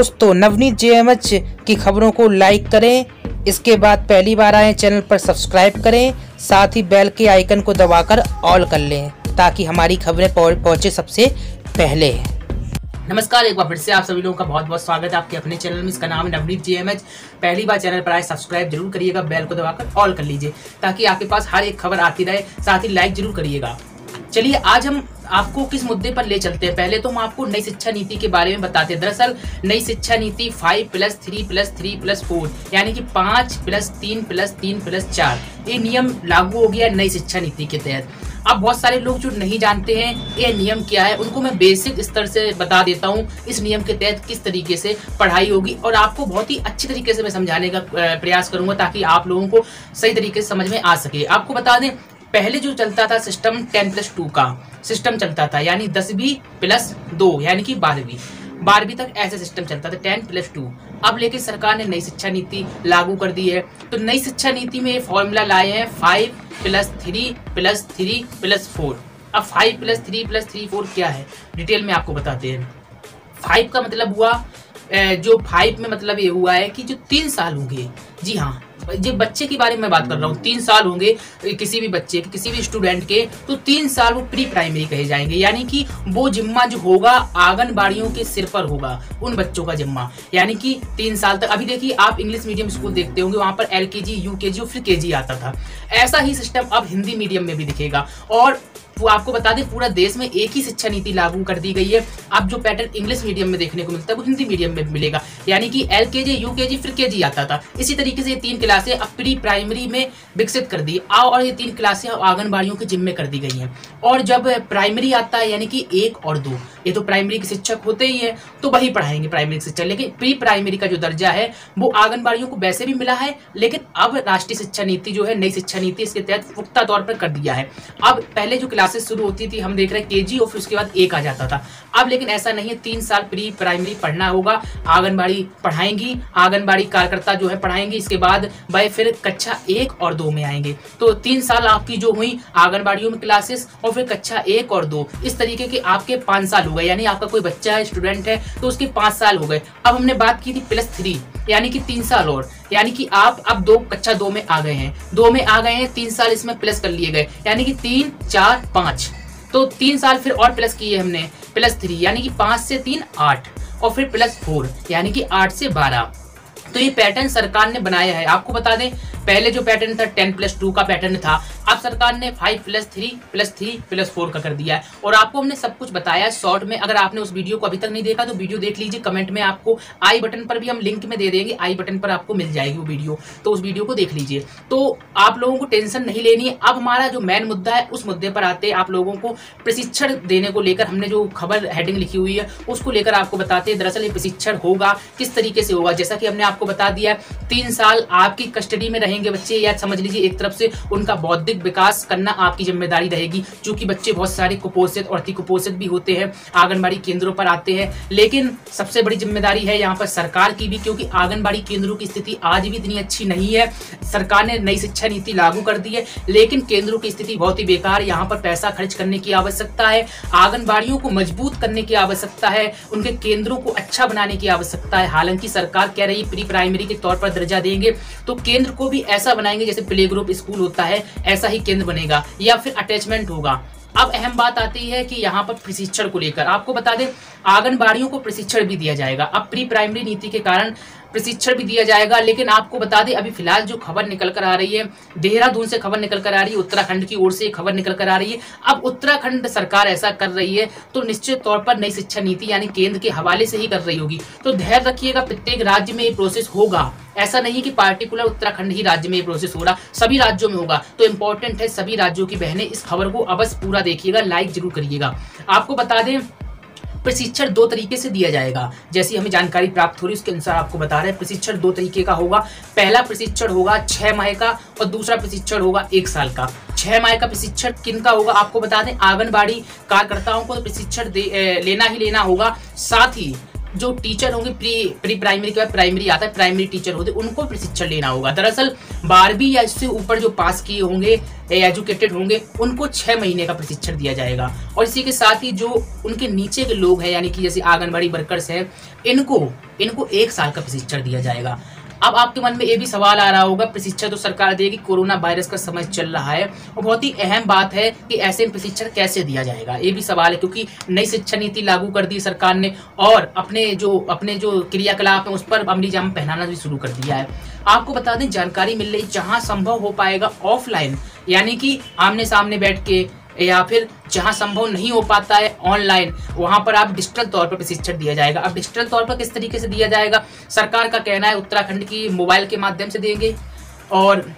दोस्तों नवनीत जेएमएच की खबरों को लाइक करें, इसके बाद पहली बार आए चैनल पर सब्सक्राइब करें, साथ ही बेल के आइकन को दबाकर ऑल कर लें ताकि हमारी खबरें पहुंचे सबसे पहले। नमस्कार, एक बार फिर से आप सभी लोगों का बहुत बहुत स्वागत है आपके अपने चैनल में। इसका नाम है नवनीत जेएमएच। पहली बार चैनल पर आए सब्सक्राइब जरूर करिएगा, बेल को दबाकर ऑल कर लीजिए ताकि आपके पास हर एक खबर आती रहे। साथ ही लाइक जरूर करिएगा। चलिए आज हम आपको किस मुद्दे पर ले चलते हैं। पहले तो हम आपको नई शिक्षा नीति के बारे में बताते हैं। दरअसल नई शिक्षा नीति 5+3+3+4 यानी कि 5+3+3+4 ये नियम लागू हो गया नई शिक्षा नीति के तहत। अब बहुत सारे लोग जो नहीं जानते हैं ये नियम क्या है, उनको मैं बेसिक स्तर से बता देता हूँ इस नियम के तहत किस तरीके से पढ़ाई होगी, और आपको बहुत ही अच्छी तरीके से मैं समझाने का प्रयास करूंगा ताकि आप लोगों को सही तरीके से समझ में आ सके। आपको बता दें, पहले जो चलता था सिस्टम 10+2 का सिस्टम चलता था, यानी 10वीं प्लस 2 यानी कि 12वीं तक ऐसे सिस्टम चलता था 10+2। अब लेकिन सरकार ने नई शिक्षा नीति लागू कर दी है। तो नई शिक्षा नीति में ये फॉर्मूला लाए हैं 5+3+3+4। अब 5+3+3+4 क्या है डिटेल में आपको बताते हैं। 5 का मतलब हुआ, जो 5 में मतलब ये हुआ है कि जो 3 साल होंगे, जी हाँ, ये बच्चे के बारे में मैं बात कर रहा हूँ, 3 साल होंगे किसी भी बच्चे के, किसी भी स्टूडेंट के, तो 3 साल वो प्री प्राइमरी कहे जाएंगे। यानी कि वो जिम्मा जो होगा आंगनबाड़ियों के सिर पर होगा, उन बच्चों का जिम्मा, यानी कि 3 साल तक। अभी देखिए आप इंग्लिश मीडियम स्कूल देखते होंगे, वहां पर LKG UKG और फिर KG आता था। ऐसा ही सिस्टम अब हिंदी मीडियम में भी दिखेगा। और वो आपको बता दें पूरा देश में एक ही शिक्षा नीति लागू कर दी गई है। अब जो पैटर्न इंग्लिश मीडियम में देखने को मिलता है वो हिंदी मीडियम में मिलेगा, यानी कि LKG UKG फिर KG आता था। इसी तरीके से ये 3 क्लासें अब प्री प्राइमरी में विकसित कर दी और ये 3 क्लासें आंगनबाड़ियों के जिम्मे कर दी गई हैं। और जब प्राइमरी आता है यानी कि 1 और 2, ये तो प्राइमरी के शिक्षक होते ही है तो वही पढ़ाएंगे प्राइमरी शिक्षक, लेकिन प्री प्राइमरी का जो दर्जा है वो आंगनबाड़ियों को वैसे भी मिला है, लेकिन अब राष्ट्रीय शिक्षा नीति जो है नई शिक्षा नीति इसके तहत पुख्ता तौर पर कर दिया है। अब पहले जो क्लासेस शुरू होती थी हम देख रहे हैं KG और फिर उसके बाद 1 आ जाता था। अब लेकिन ऐसा नहीं है, 3 साल प्री प्राइमरी पढ़ना होगा, आंगनबाड़ी पढ़ाएंगी, आंगनबाड़ी कार्यकर्ता जो है पढ़ाएंगी। इसके बाद वह फिर कक्षा 1 और 2 में आएंगे। तो 3 साल आपकी जो हुई आंगनबाड़ियों में क्लासेस, और फिर कक्षा 1 और 2, इस तरीके के आपके 5 साल हो गए। यानी आपका कोई बच्चा है, स्टूडेंट है, तो उसके 5 साल हो गए। अब हमने बात की थी +3 यानी कि 3 साल और, यानी कि आप अब कक्षा 2 में आ गए हैं, 2 में आ गए हैं, 3 साल इसमें प्लस कर लिए गए, यानी कि 3 4 5, तो 3 साल फिर और प्लस किए हमने, +3 यानी कि 5 से 3 8, और फिर +4 यानी कि 8 से 12। तो ये पैटर्न सरकार ने बनाया है। आपको बता दें पहले जो पैटर्न था 10+2 का पैटर्न था, अब सरकार ने 5+3+3+4 का कर दिया है। और आपको हमने सब कुछ बताया है शॉर्ट में। अगर आपने उस वीडियो को अभी तक नहीं देखा तो वीडियो देख लीजिए। कमेंट में आपको आई बटन पर भी हम लिंक में दे देंगे, आई बटन पर आपको मिल जाएगी वो वीडियो, तो उस वीडियो को देख लीजिए। तो आप लोगों को टेंशन नहीं लेनी है। अब हमारा जो मेन मुद्दा है उस मुद्दे पर आते हैं। आप लोगों को प्रशिक्षण देने को लेकर हमने जो खबर हेडिंग लिखी हुई है उसको लेकर आपको बताते हैं। दरअसल ये प्रशिक्षण होगा किस तरीके से होगा, जैसा कि हमने आपको बता दिया 3 साल आपकी कस्टडी में रहेंगे बच्चे, या समझ लीजिए एक तरफ से उनका बौद्धिक विकास करना आपकी जिम्मेदारी रहेगी। क्योंकि बच्चे बहुत सारे कुपोषित और अति कुपोषित भी होते हैं, आंगनबाड़ी केंद्रों पर आते हैं, लेकिन सबसे बड़ी जिम्मेदारी है यहाँ पर सरकार की भी, क्योंकि आंगनबाड़ी केंद्रों की स्थिति आज भी इतनी अच्छी नहीं है। सरकार ने नई शिक्षा नीति लागू कर दी है, लेकिन केंद्रों की स्थिति बहुत ही बेकार। यहाँ पर पैसा खर्च करने की आवश्यकता है, आंगनबाड़ियों को मजबूत करने की आवश्यकता है, उनके केंद्रों को अच्छा बनाने की आवश्यकता है। हालांकि सरकार कह रही है प्री प्राइमरी के तौर पर दर्जा देंगे, तो केंद्र को भी ऐसा बनाएंगे जैसे प्ले ग्रुप स्कूल होता है, ऐसा ही केंद्र बनेगा या फिर अटैचमेंट होगा। अब अहम बात आती है कि यहाँ पर प्रशिक्षण को लेकर आपको बता दें आंगनबाड़ियों को प्रशिक्षण भी दिया जाएगा। अब प्री प्राइमरी नीति के कारण प्रशिक्षण भी दिया जाएगा, लेकिन आपको बता दें अभी फिलहाल जो खबर निकल कर आ रही है, देहरादून से खबर निकल कर आ रही है, उत्तराखंड की ओर से खबर निकल कर आ रही है। अब उत्तराखंड सरकार ऐसा कर रही है तो निश्चित तौर पर नई शिक्षा नीति यानी केंद्र के हवाले से ही कर रही होगी। तो ध्यान रखिएगा प्रत्येक राज्य में ये प्रोसेस होगा, ऐसा नहीं कि पार्टिकुलर उत्तराखंड ही राज्य में ये प्रोसेस हो रहा, सभी राज्यों में होगा। तो इंपॉर्टेंट है सभी राज्यों की बहनें इस खबर को अवश्य पूरा देखिएगा, लाइक जरूर करिएगा। आपको बता दें प्रशिक्षण 2 तरीके से दिया जाएगा, जैसी हमें जानकारी प्राप्त हो रही है उसके अनुसार आपको बता रहे हैं। प्रशिक्षण 2 तरीके का होगा। पहला प्रशिक्षण होगा 6 माह का और दूसरा प्रशिक्षण होगा 1 साल का। 6 माह का प्रशिक्षण किन का होगा आपको बता दें, आंगनबाड़ी कार्यकर्ताओं को प्रशिक्षण लेना ही लेना होगा। साथ ही जो टीचर होंगे प्री प्राइमरी के बाद प्राइमरी आता है, प्राइमरी टीचर होते उनको प्रशिक्षण लेना होगा। दरअसल 12वीं या इससे ऊपर जो पास किए होंगे, एजुकेटेड होंगे, उनको 6 महीने का प्रशिक्षण दिया जाएगा। और इसी के साथ ही जो उनके नीचे के लोग हैं, यानी कि जैसे आंगनबाड़ी वर्कर्स हैं, इनको 1 साल का प्रशिक्षण दिया जाएगा। अब आपके मन में ये भी सवाल आ रहा होगा, प्रशिक्षण तो सरकार देगी, कोरोना वायरस का समय चल रहा है, और बहुत ही अहम बात है कि ऐसे में प्रशिक्षण कैसे दिया जाएगा, ये भी सवाल है, क्योंकि नई शिक्षा नीति लागू कर दी सरकार ने और अपने जो क्रियाकलाप है उस पर अमली जाम पहनाना भी शुरू कर दिया है। आपको बता दें, जानकारी मिल रही, जहां संभव हो पाएगा ऑफलाइन, यानी कि आमने सामने बैठ के, या फिर जहां संभव नहीं हो पाता है ऑनलाइन, वहां पर आप डिजिटल तौर पर प्रशिक्षण दिया जाएगा। अब डिजिटल तौर पर किस तरीके से दिया जाएगा, सरकार का कहना है उत्तराखंड की मोबाइल के माध्यम से देंगे, और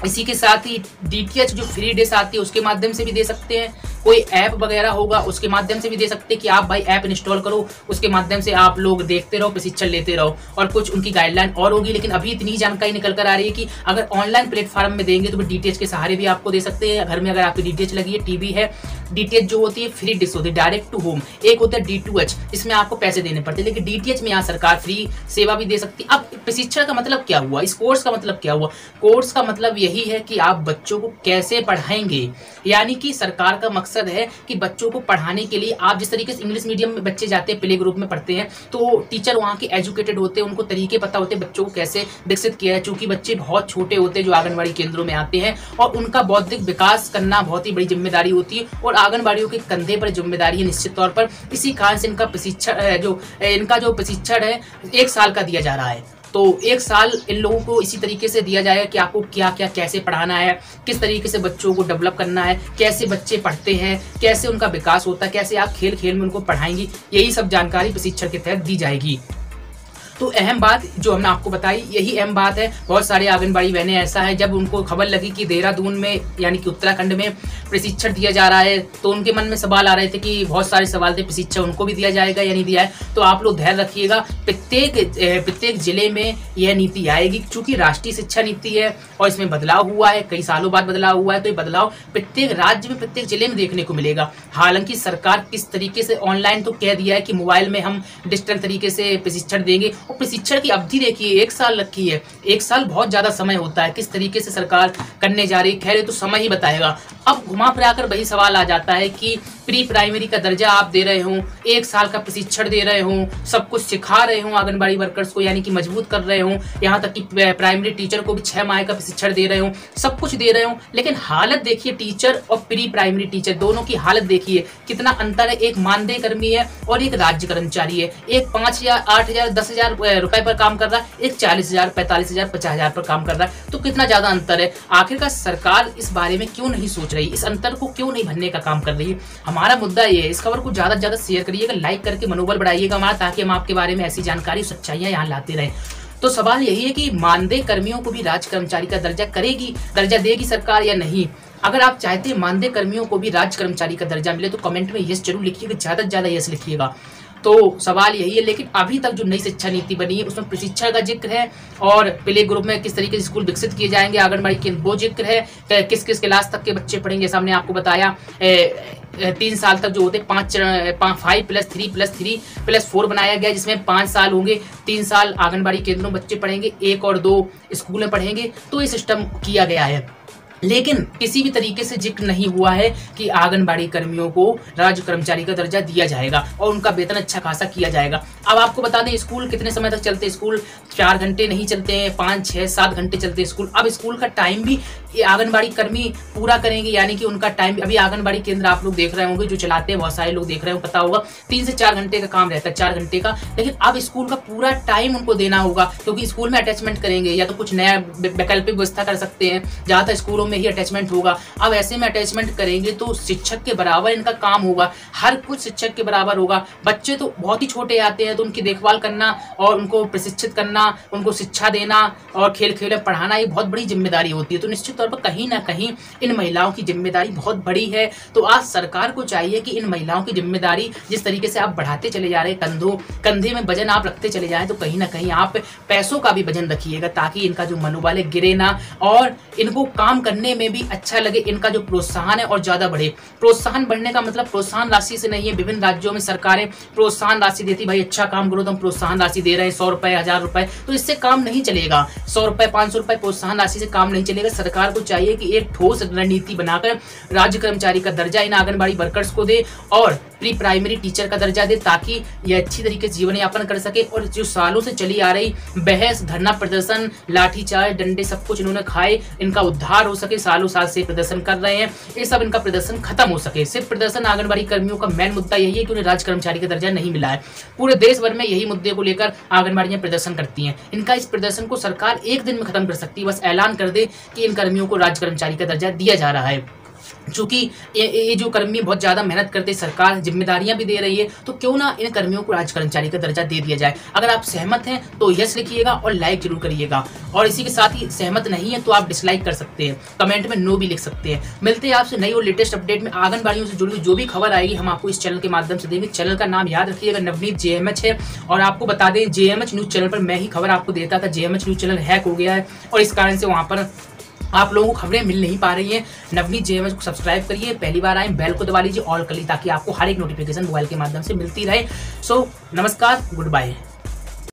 इसी के साथ ही DTH जो फ्री डिश आती है उसके माध्यम से भी दे सकते हैं, कोई ऐप वगैरह होगा उसके माध्यम से भी दे सकते हैं कि आप भाई ऐप इंस्टॉल करो, उसके माध्यम से आप लोग देखते रहो, प्रशिक्षण लेते रहो, और कुछ उनकी गाइडलाइन और होगी। लेकिन अभी इतनी जानकारी निकल कर आ रही है कि अगर ऑनलाइन प्लेटफॉर्म में देंगे तो DTH के सहारे भी आपको दे सकते हैं। घर में अगर आपकी DTH लगी है, टीवी है, DTH जो होती है फ्री डिश होती है, डायरेक्ट टू होम। एक होता है D2H, इसमें आपको पैसे देने पड़ते हैं, लेकिन DTH में यहाँ सरकार फ्री सेवा भी दे सकती है। अब प्रशिक्षण का मतलब क्या हुआ, इस कोर्स का मतलब क्या हुआ? कोर्स का मतलब यही है कि आप बच्चों को कैसे पढ़ाएंगे, यानी कि सरकार का मकसद है कि बच्चों को पढ़ाने के लिए, आप जिस तरीके से इंग्लिश मीडियम में बच्चे जाते हैं, प्ले ग्रुप में पढ़ते हैं, तो टीचर वहाँ के एजुकेटेड होते हैं, उनको तरीके पता होते हैं बच्चों को कैसे विकसित किया है। चूंकि बच्चे बहुत छोटे होते हैं जो आंगनबाड़ी केंद्रों में आते हैं, और उनका बौद्धिक विकास करना बहुत ही बड़ी जिम्मेदारी होती है, और आंगनबाड़ियों के कंधे पर जिम्मेदारी है निश्चित तौर पर। इसी कारण से इनका प्रशिक्षण है 1 साल का दिया जा रहा है। तो 1 साल इन लोगों को इसी तरीके से दिया जाएगा कि आपको क्या क्या कैसे पढ़ाना है, किस तरीके से बच्चों को डेवलप करना है, कैसे बच्चे पढ़ते हैं, कैसे उनका विकास होता है, कैसे आप खेल खेल में उनको पढ़ाएंगी, यही सब जानकारी प्रशिक्षण के तहत दी जाएगी। तो अहम बात जो हमने आपको बताई, यही अहम बात है। बहुत सारे आंगनबाड़ी बहनें ऐसा है, जब उनको खबर लगी कि देहरादून में यानी कि उत्तराखंड में प्रशिक्षण दिया जा रहा है, तो उनके मन में सवाल आ रहे थे कि बहुत सारे सवाल थे, प्रशिक्षण उनको भी दिया जाएगा या नहीं दिया है। तो आप लोग धैर्य रखिएगा, प्रत्येक जिले में यह नीति आएगी, क्योंकि राष्ट्रीय शिक्षा नीति है और इसमें बदलाव हुआ है, कई सालों बाद बदलाव हुआ है, तो ये बदलाव प्रत्येक राज्य में, प्रत्येक जिले में देखने को मिलेगा। हालांकि सरकार किस तरीके से ऑनलाइन तो कह दिया है कि मोबाइल में हम डिजिटल तरीके से प्रशिक्षण देंगे, और प्रशिक्षण की अवधि देखिए 1 साल रखी है। 1 साल बहुत ज्यादा समय होता है, किस तरीके से सरकार करने जा रही है, खैर तो समय ही बताएगा। अब घुमा फिरा कर वही सवाल आ जाता है कि प्री प्राइमरी का दर्जा आप दे रहे हो, 1 साल का प्रशिक्षण दे रहे हो, सब कुछ सिखा रहे हो आंगनबाड़ी वर्कर्स को, यानी कि मजबूत कर रहे हो, यहाँ तक कि प्राइमरी टीचर को भी 6 माह का प्रशिक्षण दे रहे हो, सब कुछ दे रहे हो, लेकिन हालत देखिए टीचर और प्री प्राइमरी टीचर दोनों की हालत देखिए, कितना अंतर है। एक मानदेय कर्मी है और एक राज्य कर्मचारी है, एक 5,000, 8,000, 10,000 रुपए पर काम कर रहा है, एक 40,000, 45,000, 50,000 पर काम कर रहा है। तो कितना ज्यादा अंतर है। आखिरकार सरकार इस बारे में क्यों नहीं सोच रही, इस अंतर को क्यों नहीं भरने का काम कर रही है? हमारा मुद्दा ये है। इस खबर को ज्यादा से ज्यादा शेयर करिएगा, लाइक करके मनोबल बढ़ाइएगा हमारा, ताकि हम आपके बारे में ऐसी जानकारी, सच्चाइयां यहाँ लाते रहें। तो सवाल यही है कि मानदेय कर्मियों को भी राज्य कर्मचारी का दर्जा देगी सरकार या नहीं? अगर आप चाहते हैं मानदेय कर्मियों को भी राज्य कर्मचारी का दर्जा मिले, तो कमेंट में यस जरूर लिखिएगा, ज्यादा से ज्यादा यस लिखिएगा। तो सवाल यही है। लेकिन अभी तक जो नई शिक्षा नीति बनी है उसमें प्रशिक्षण का जिक्र है, और प्ले ग्रुप में किस तरीके से स्कूल विकसित किए जाएंगे आंगनबाड़ी के, वो जिक्र है। किस किस क्लास तक के बच्चे पढ़ेंगे, सामने आपको बताया। 3 साल तक जो होते 5+3+3+4 बनाया गया, जिसमें 5 साल होंगे, 3 साल आंगनबाड़ी केंद्रों में बच्चे पढ़ेंगे, 1 और 2 स्कूल में पढ़ेंगे। तो ये सिस्टम किया गया है, लेकिन किसी भी तरीके से जिक्र नहीं हुआ है कि आंगनबाड़ी कर्मियों को राज्य कर्मचारी का दर्जा दिया जाएगा और उनका वेतन अच्छा खासा किया जाएगा। अब आपको बता दें, स्कूल कितने समय तक चलते हैं? स्कूल 4 घंटे नहीं चलते हैं, 5, 6, 7 घंटे चलते हैं स्कूल। अब स्कूल का टाइम भी ये आंगनबाड़ी कर्मी पूरा करेंगे, यानी कि उनका टाइम, अभी आंगनबाड़ी केंद्र आप लोग देख रहे होंगे जो चलाते हैं, बहुत सारे लोग देख रहे हो, पता होगा 3 से 4 घंटे का काम रहता है, 4 घंटे का। लेकिन अब स्कूल का पूरा टाइम उनको देना होगा, क्योंकि स्कूल में अटैचमेंट करेंगे, या तो कुछ नया वैकल्पिक व्यवस्था कर सकते हैं, ज्यादातर स्कूलों में ही अटैचमेंट होगा। अब ऐसे में अटैचमेंट करेंगे तो शिक्षक के बराबर इनका काम होगा, हर कुछ शिक्षक के बराबर होगा। बच्चे तो बहुत ही छोटे आते हैं, तो उनकी देखभाल करना और उनको प्रशिक्षित करना, उनको शिक्षा देना और खेल खेल में पढ़ाना, ये बहुत बड़ी जिम्मेदारी होती है। तो निश्चित तौर पर कहीं ना कहीं इन महिलाओं की जिम्मेदारी बहुत बड़ी है। तो आज सरकार को चाहिए कि इन महिलाओं की जिम्मेदारी जिस तरीके से आप बढ़ाते चले जा रहे हैं, कंधे में वजन आप रखते चले जाएं, तो कहीं ना कहीं आप पैसों का भी वजन रखिएगा ताकि इनका जो मनोबल है गिरे ना और इनको काम करने में भी अच्छा लगे, इनका जो प्रोत्साहन है और ज्यादा बढ़े। प्रोत्साहन बढ़ने का मतलब प्रोत्साहन राशि से नहीं है। विभिन्न राज्यों में सरकारें प्रोत्साहन राशि देती, भाई अच्छा काम करो तो हम प्रोत्साहन राशि दे रहे हैं 100 रुपए 1000 रुपए, तो इससे काम नहीं चलेगा। 100 रुपए 500 रुपए प्रोत्साहन राशि से काम नहीं चलेगा। सरकार को चाहिए कि एक ठोस रणनीति बनाकर राज्य कर्मचारी का दर्जा इन आंगनबाड़ी वर्कर्स को दे और प्री प्राइमरी टीचर का दर्जा दे ताकि ये अच्छी तरीके से जीवन यापन कर सके। और जो सालों से चली आ रही बहस, धरना प्रदर्शन, लाठीचार्ज, डंडे सब कुछ इन्होंने खाए, इनका उद्धार हो सके। सालों साल से प्रदर्शन कर रहे हैं, ये सब इनका प्रदर्शन खत्म हो सके। सिर्फ प्रदर्शन आंगनबाड़ी कर्मियों का मेन मुद्दा यही है कि उन्हें राज्य कर्मचारी का दर्जा नहीं मिला है। पूरे देश भर में यही मुद्दे को लेकर आंगनबाड़ियां प्रदर्शन करती हैं। इनका इस प्रदर्शन को सरकार एक दिन में खत्म कर सकती है। बस ऐलान कर दे कि इन कर्मियों को राज्य कर्मचारी का दर्जा दिया जा रहा है। चूंकि ये जो कर्मी बहुत ज्यादा मेहनत करते, सरकार जिम्मेदारियां भी दे रही है, तो क्यों ना इन कर्मियों को राज्य कर्मचारी का दर्जा दे दिया जाए। अगर आप सहमत हैं तो यस लिखिएगा और लाइक जरूर करिएगा, और इसी के साथ ही सहमत नहीं है तो आप डिसलाइक कर सकते हैं, कमेंट में नो भी लिख सकते हैं। मिलते हैं आपसे नई और लेटेस्ट अपडेट में। आंगनबाड़ियों से जुड़ी हुई जो भी खबर आएगी हम आपको इस चैनल के माध्यम से देंगे। चैनल का नाम याद रखिएगा, नवनीत JMH है। और आपको बता दें, JMH न्यूज चैनल पर मैं ही खबर आपको देता था। JMH न्यूज चैनल हैक हो गया है और इस कारण से वहां पर आप लोगों को खबरें मिल नहीं पा रही हैं। नवनीत JMH को सब्सक्राइब करिए, पहली बार आए बेल को दबा लीजिए, ऑल कर लीजिए ताकि आपको हर एक नोटिफिकेशन मोबाइल के माध्यम से मिलती रहे। सो नमस्कार, गुड बाय।